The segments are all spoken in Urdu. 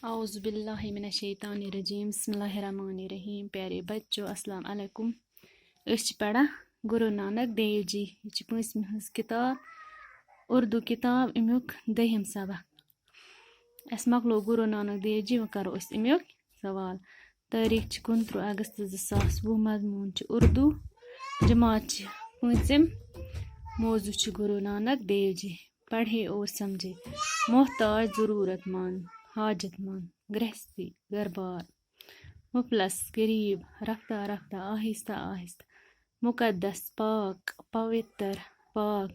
اعوذ باللہ من الشیطان الرجیم بسم اللہ الرحمن الرحیم. پیارے بچو السلام علیکم. أسۍ پران گرو نانک دیو جی یہ پٲنٛژمہِ ہٕنٛز کِتاب اردو کِتاب امیُک دٔہِم سبق. اَسہِ مۄکلو گرو نانک دیو جی وۄنۍ کرو أسۍ امیُک سوال. تٲریٖخ چھِ 29 اگست 2020. مضموٗن چھُ اردو. جماعت چھِ پٲنٛژِم. موضوع چھُ گرو نانک دیو جی. پڑھے اور سمجھے. محتاج ضرورت مند حاجت مند گرہستی گھر بار. مفلس غریب رفتہ رفتہ آہستہ آہستہ. مقدس پاک پوتر پاک.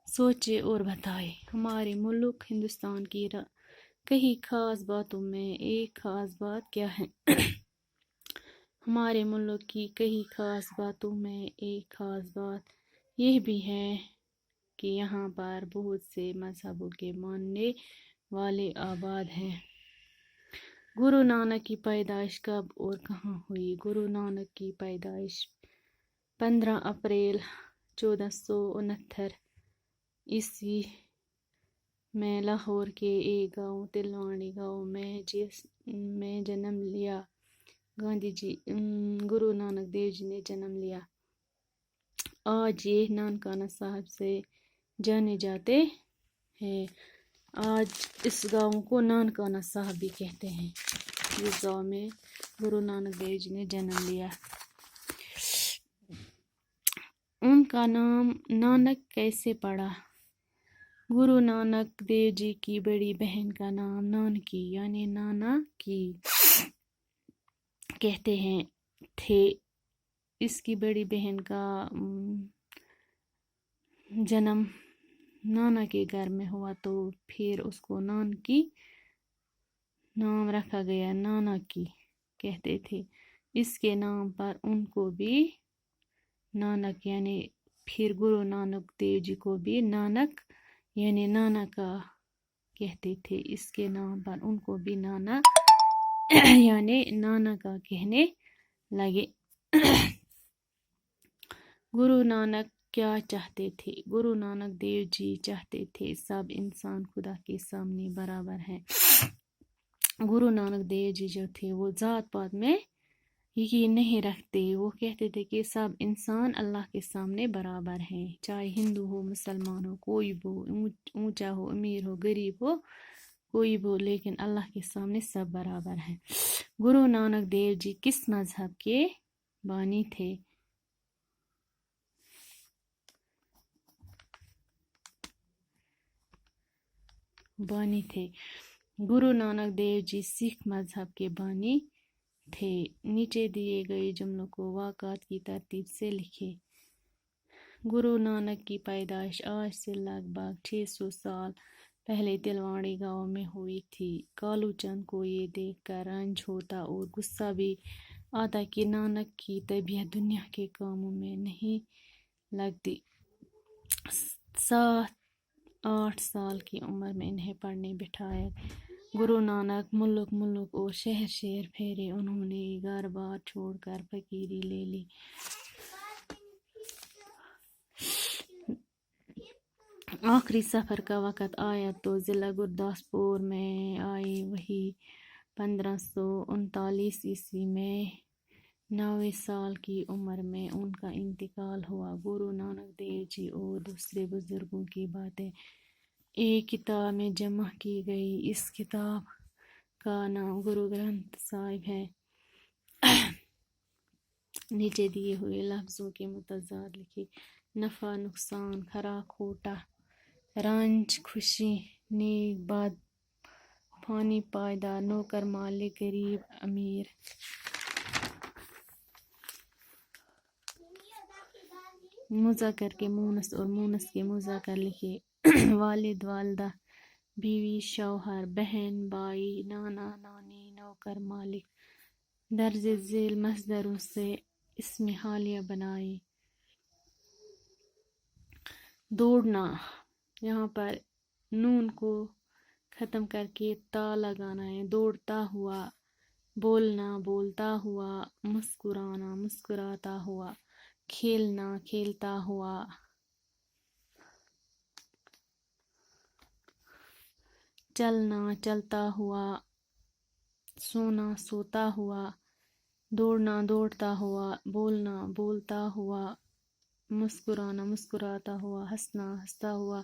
سوچے اور بتائے. ہمارے ملک ہندوستان کی کئی خاص باتوں میں ایک خاص بات کیا ہے؟ ہمارے ملک کی کئی خاص باتوں میں ایک خاص بات یہ بھی ہے کہ یہاں پر بہت سے مذہبوں کے ماننے والے آباد ہیں. گرو نانک کی پیدائش کب اور کہاں ہوئی؟ گرو نانک کی پیدائش 15 اپریل 1469 عیسوی میں لاہور کے ایک گاؤں تلواڑی گاؤں میں جنم لیا. گاندھی جی گرو نانک دیو جی نے جنم لیا. آج یہ نانکانہ صاحب سے جانے جاتے ہیں. آج اس گاؤں کو نانکانہ صاحب بھی کہتے ہیں. جس گاؤں میں گرو نانک دیو جی نے جنم لیا. ان کا نام نانک کیسے پڑا؟ گرو نانک دیو جی کی بڑی بہن کا نام نانکی یعنی نانا کی کہتے ہیں تھے. اس کی بڑی بہن کا جنم نانا کے گھر میں ہوا تو پھر اس کو نانکی نام رکھا گیا. نانا کی کہتے تھے. اس کے نام پر ان کو بھی نانک یعنی پھر گرو نانک دیو جی کو بھی نانک یعنی نانا کا کہتے تھے. اس کے نام پر ان کو بھی نانا یعنی نانا کا کہنے لگے. گرو نانک کیا چاہتے تھے؟ گرو نانک دیو جی چاہتے تھے سب انسان خدا کے سامنے برابر ہیں. گرو نانک دیو جی جو تھے وہ ذات پات میں یقین نہیں رکھتے. وہ کہتے تھے کہ سب انسان اللہ کے سامنے برابر ہیں. چاہے ہندو ہو مسلمان ہو کوئی بھی ہو اونچا ہو امیر ہو غریب ہو کوئی بھی ہو لیکن اللہ کے سامنے سب برابر ہیں. گرو نانک دیو جی کس مذہب کے بانی تھے؟ گرو نانک دیو جی سکھ مذہب کے بانی تھے. نیچے دیے گئے جملوں کو واقعات کی ترتیب سے لکھے. گرو نانک کی پیدائش آج سے لگ بھگ 600 سال پہلے تلواڑی گاؤں میں ہوئی تھی. کالو چند کو یہ دیکھ کر رنج ہوتا اور غصہ بھی آتا کہ نانک کی طبیعت دنیا کے کاموں میں نہیں لگتی. 7-8 سال کی عمر میں انہیں پڑھنے بٹھایا. گرو نانک ملک اور شہر پھیرے. انہوں نے گھر بار چھوڑ کر فقیری لے لی. آخری سفر کا وقت آیا تو ضلع گرداسپور میں آئے. وہی 1539 عیسوی میں 90 سال کی عمر میں ان کا انتقال ہوا. گرو نانک دیو جی اور دوسرے بزرگوں کی باتیں ایک کتاب میں جمع کی گئی. اس کتاب کا نام گرو گرنتھ صاحب ہے. نیچے دیے ہوئے لفظوں کے متضاد لکھے. نفع نقصان کھرا کھوٹا رنج خوشی نیک بد فانی پائیدار نوکر مالک غریب امیر. مذکر کے مونس اور مونس کے مذکر لکھے. والد والدہ بیوی شوہر بہن بھائی نانا نانی نوکر مالک. درج ذیل مصدروں سے اسم حالیہ بنائے. دوڑنا یہاں پر نون کو ختم کر کے تا لگانا ہے. دوڑتا ہوا. بولنا بولتا ہوا. مسکرانا مسکراتا ہوا. کھیلنا کھیلتا ہوا. چلنا چلتا ہوا. سونا سوتا ہوا، دوڑنا دوڑتا ہوا، بولنا بولتا ہوا، مسکرانا مسکراتا ہوا، ہنسنا ہنستا ہوا،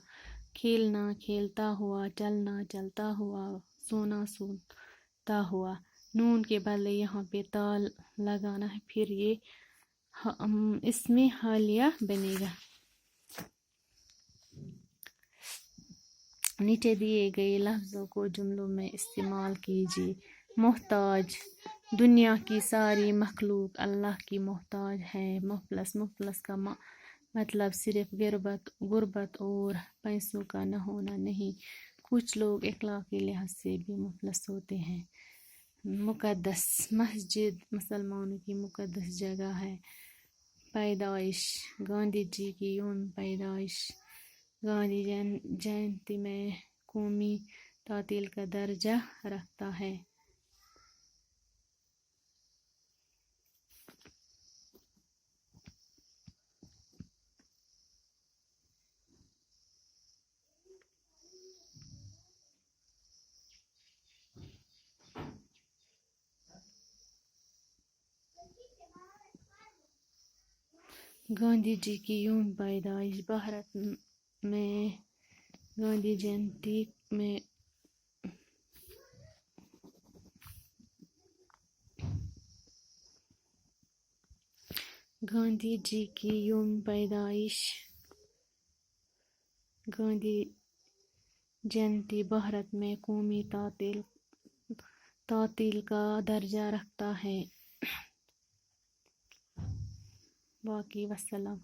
کھیلنا کھیلتا ہوا، چلنا چلتا ہوا، سونا سوتا ہوا۔ نون کے بدلے یہاں پہ تال لگانا ہے، پھر یہ اس میں حالیہ بنے گا۔ نیچے دیے گئے لفظوں کو جملوں میں استعمال کیجیے۔ محتاج، دنیا کی ساری مخلوق اللہ کی محتاج ہے۔ مفلس کا مطلب صرف غربت اور پیسوں کا نہ ہونا نہیں، کچھ لوگ اخلاقی لحاظ سے بھی مفلس ہوتے ہیں۔ مقدس، مسجد مسلمانوں کی مقدس جگہ ہے۔ پیدائش، گاندھی جی کی یوم پیدائش گاندھی جینتی میں قومی تعطیل کا درجہ رکھتا ہے۔ گاندھی جی کی یوم پیدائش بھارت میں گاندھی جینتی میں گاندھی جی کی یوم پیدائش گاندھی جینتی بھارت میں قومی تعطیل کا درجہ رکھتا ہے۔ باقی وسلام۔